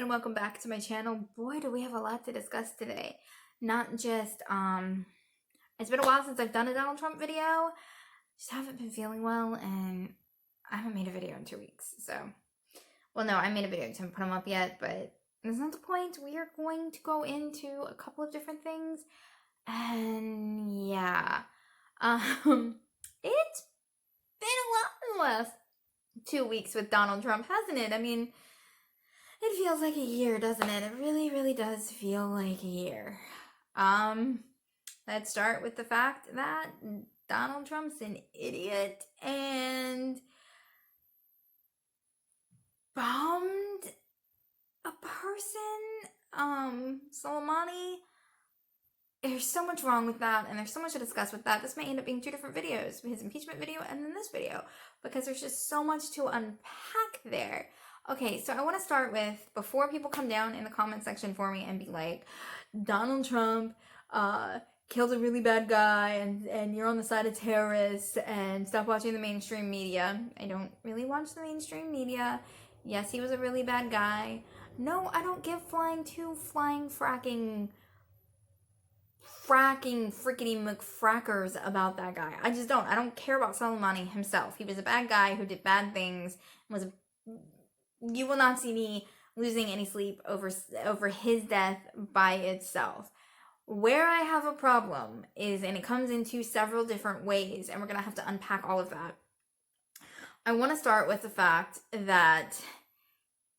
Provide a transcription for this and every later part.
and welcome back to my channel. Boy, do we have a lot to discuss today. Not just, it's been a while since I've done a Donald Trump video. Just haven't been feeling well, and I haven't made a video in 2 weeks, so. Well, no, I made a video. I haven't put them up yet, but that's not the point. We are going to go into a couple of different things, and yeah. It's been a lot in the last 2 weeks with Donald Trump, hasn't it? I mean, it feels like a year, doesn't it? It really, really does feel like a year. Let's start with the fact that Donald Trump's an idiot and bombed a person, Soleimani. There's so much wrong with that, and there's so much to discuss with that. This may end up being 2 different videos, his impeachment video and then this video, because there's just so much to unpack there. Okay, so I want to start with, before people come down in the comment section for me and be like, Donald Trump killed a really bad guy, and you're on the side of terrorists, and stop watching the mainstream media. I don't really watch the mainstream media. Yes, he was a really bad guy. No, I don't give flying fracking frickety McFrackers about that guy. I just don't. I don't care about Soleimani himself. He was a bad guy who did bad things. You will not see me losing any sleep over his death by itself. Where I have a problem is, and it comes into several different ways, and we're going to have to unpack all of that. I want to start with the fact that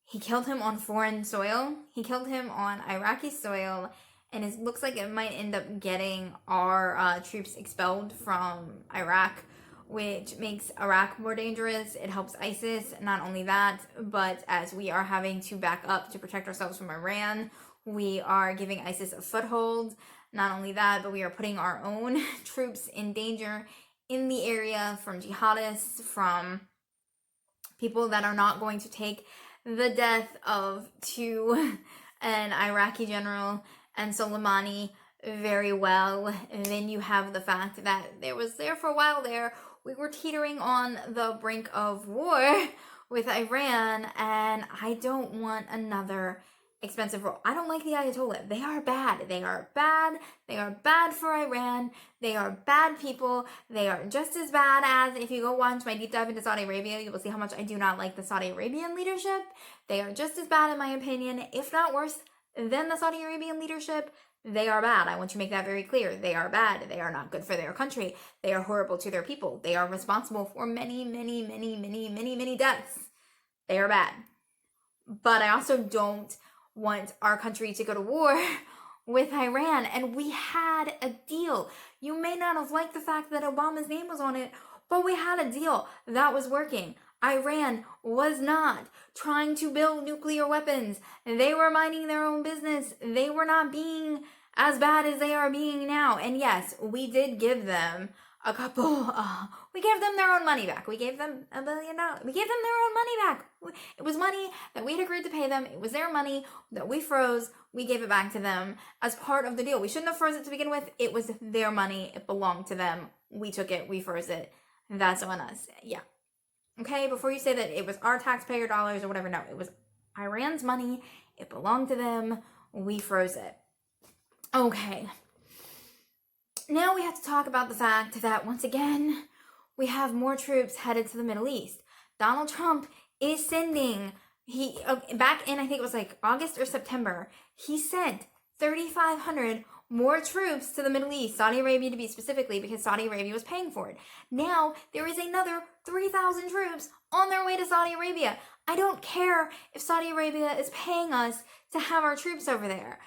he killed him on foreign soil. He killed him on Iraqi soil, and it looks like it might end up getting our troops expelled from Iraq, which makes Iraq more dangerous. It helps ISIS. Not only that, but as we are having to back up to protect ourselves from Iran, we are giving ISIS a foothold. Not only that, but we are putting our own troops in danger in the area from jihadists, from people that are not going to take the death of an Iraqi general and Soleimani very well. And then you have the fact that for a while there, we were teetering on the brink of war with Iran, and I don't want another expensive war. I don't like the Ayatollah. They are bad. They are bad. They are bad for Iran. They are bad people. They are just as bad as, if you go watch my deep dive into Saudi Arabia, you will see how much I do not like the Saudi Arabian leadership. They are just as bad, in my opinion, if not worse, than the Saudi Arabian leadership. They are bad. I want to make that very clear. They are bad. They are not good for their country. They are horrible to their people. They are responsible for many, many, many, many, many, many deaths. They are bad. But I also don't want our country to go to war with Iran. And we had a deal. You may not have liked the fact that Obama's name was on it, but we had a deal that was working. Iran was not trying to build nuclear weapons. They were minding their own business. They were not being as bad as they are being now. And yes, we did give them we gave them their own money back. We gave them $1 billion. We gave them their own money back. It was money that we had agreed to pay them. It was their money that we froze. We gave it back to them as part of the deal. We shouldn't have froze it to begin with. It was their money. It belonged to them. We took it. We froze it. That's on us. Yeah. Okay, before you say that it was our taxpayer dollars or whatever, no, it was Iran's money. It belonged to them. We froze it. Okay. Now we have to talk about the fact that, once again, we have more troops headed to the Middle East. Donald Trump is sending, back in, I think it was like August or September, he sent 3,500 more troops to the Middle East, Saudi Arabia to be specifically, because Saudi Arabia was paying for it. Now, there is another 3,000 troops on their way to Saudi Arabia. I don't care if Saudi Arabia is paying us to have our troops over there.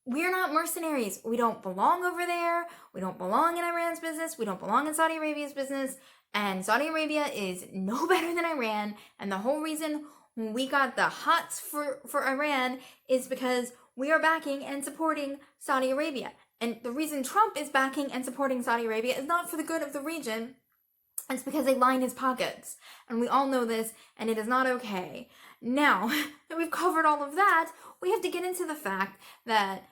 We're not mercenaries. We don't belong over there. We don't belong in Iran's business. We don't belong in Saudi Arabia's business. And Saudi Arabia is no better than Iran. And the whole reason we got the hots for Iran is because we are backing and supporting Saudi Arabia. And the reason Trump is backing and supporting Saudi Arabia is not for the good of the region. It's because they line his pockets. And we all know this, and it is not okay. Now that we've covered all of that, we have to get into the fact that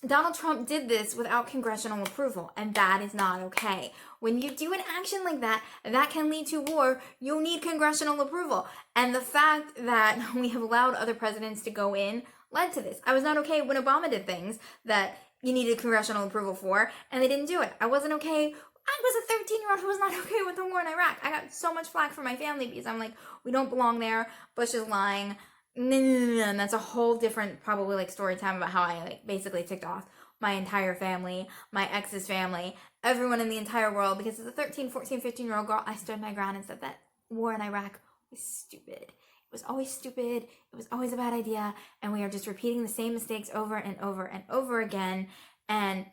Donald Trump did this without congressional approval, and that is not okay. When you do an action like that, that can lead to war, you'll need congressional approval. And the fact that we have allowed other presidents to go in led to this. I was not okay when Obama did things that you needed congressional approval for, and they didn't do it. I wasn't okay. I was a 13-year-old who was not okay with the war in Iraq. I got so much flack from my family because I'm like, we don't belong there. Bush is lying. And that's a whole different probably like story time about how I like basically ticked off my entire family, my ex's family, everyone in the entire world, because as a 13, 14, 15-year-old girl, I stood my ground and said that war in Iraq was stupid. It was always stupid. It was always a bad idea. And we are just repeating the same mistakes over and over and over again. And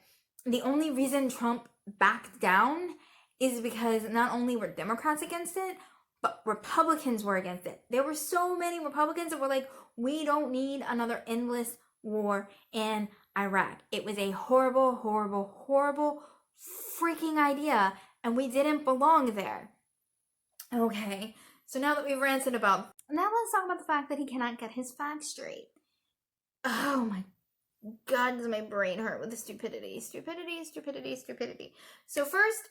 the only reason Trump backed down is because not only were Democrats against it, but Republicans were against it. There were so many Republicans that were like, we don't need another endless war in Iraq. It was a horrible, horrible, horrible freaking idea, and we didn't belong there. Okay, so now that we've ranted about, now let's talk about the fact that he cannot get his facts straight. Oh my God, does my brain hurt with the stupidity. So first,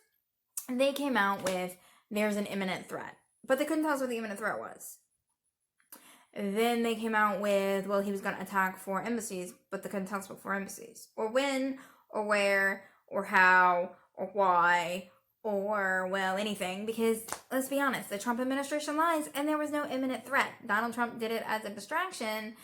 they came out with, there's an imminent threat. But they couldn't tell us what the imminent threat was. Then they came out with, well, he was going to attack 4 embassies, but they couldn't tell us what 4 embassies. Or when, or where, or how, or why, or, well, anything. Because, let's be honest, the Trump administration lies, and there was no imminent threat. Donald Trump did it as a distraction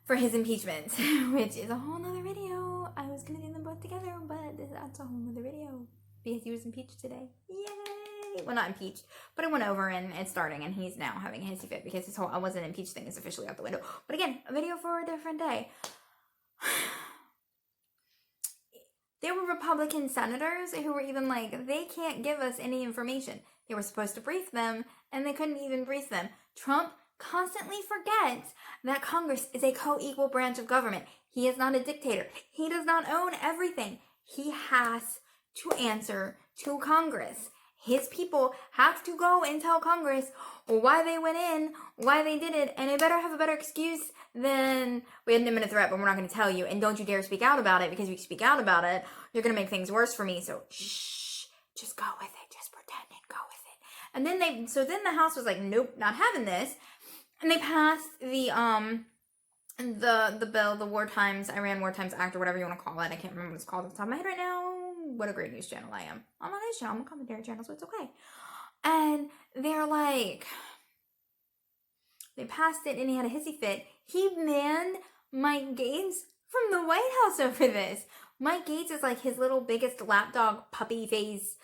for his impeachment, which is a whole nother video. I was going to do them both together, but that's a whole nother video. Because he was impeached today. Yay! Well, not impeached, but it went over and it's starting, and he's now having a hissy fit because his whole I wasn't impeached thing is officially out the window. But again, a video for a different day. There were Republican senators who were even like, they can't give us any information. They were supposed to brief them, and they couldn't even brief them. Trump constantly forgets that Congress is a co-equal branch of government. He is not a dictator. He does not own everything. He has to answer to Congress. His people have to go and tell Congress why they went in, why they did it, and they better have a better excuse than, we had an imminent threat, but we're not going to tell you, and don't you dare speak out about it, because if you speak out about it, you're going to make things worse for me, so shh, just go with it, just pretend and go with it. And then then the House was like, nope, not having this, and they passed the bill, the Iran War Times Act, or whatever you want to call it. I can't remember what it's called off the top of my head right now. What a great news channel I am. I'm on a news channel, I'm a commentary channel, so it's okay. And they're like, they passed it and he had a hissy fit. He banned Mike Gates from the White House over this. Mike Gates is like his little biggest lapdog puppy face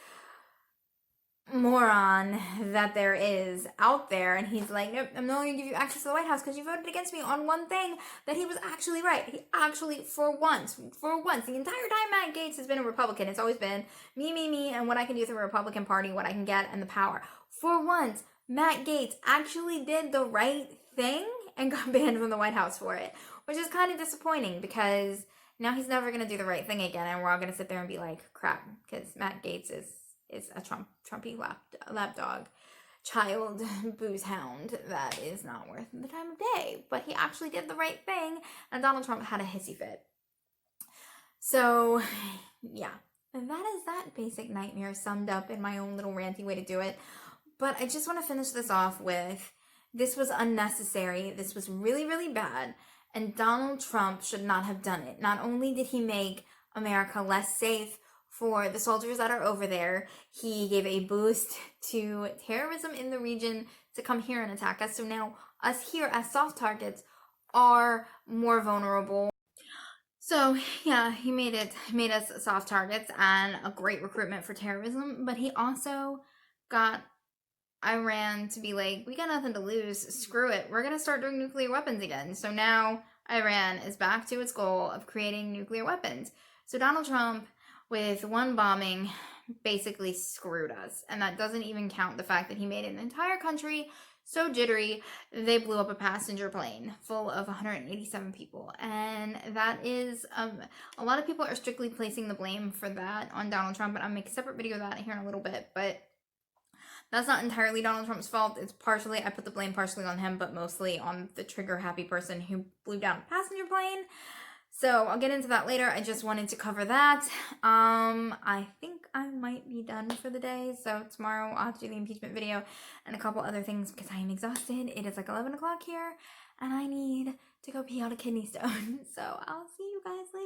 moron that there is out there, and he's like, nope, I'm not going to give you access to the White House because you voted against me on one thing that he was actually right. He actually, for once, the entire time Matt Gates has been a Republican, it's always been me, and what I can do through the Republican Party, what I can get, and the power. For once, Matt Gates actually did the right thing and got banned from the White House for it, which is kind of disappointing because now he's never going to do the right thing again, and we're all going to sit there and be like, crap, because Matt Gates is a Trumpy lapdog, child booze hound that is not worth the time of day. But he actually did the right thing, and Donald Trump had a hissy fit. So, yeah, that is that basic nightmare summed up in my own little ranty way to do it. But I just want to finish this off with, this was unnecessary. This was really, really bad, and Donald Trump should not have done it. Not only did he make America less safe for the soldiers that are over there, he gave a boost to terrorism in the region to come here and attack us. So now us here as soft targets are more vulnerable. So yeah, he made us soft targets and a great recruitment for terrorism, but he also got Iran to be like, we got nothing to lose, screw it, we're gonna start doing nuclear weapons again. So now Iran is back to its goal of creating nuclear weapons. So Donald Trump, with one bombing, basically screwed us. And that doesn't even count the fact that he made an entire country so jittery, they blew up a passenger plane full of 187 people. And that is, a lot of people are strictly placing the blame for that on Donald Trump, and I'll make a separate video of that here in a little bit, but that's not entirely Donald Trump's fault. It's partially, I put the blame partially on him, but mostly on the trigger-happy person who blew down a passenger plane. So I'll get into that later. I just wanted to cover that. I think I might be done for the day. So tomorrow I'll have to do the impeachment video and a couple other things because I am exhausted. It is like 11 o'clock here and I need to go pee out a kidney stone. So I'll see you guys later.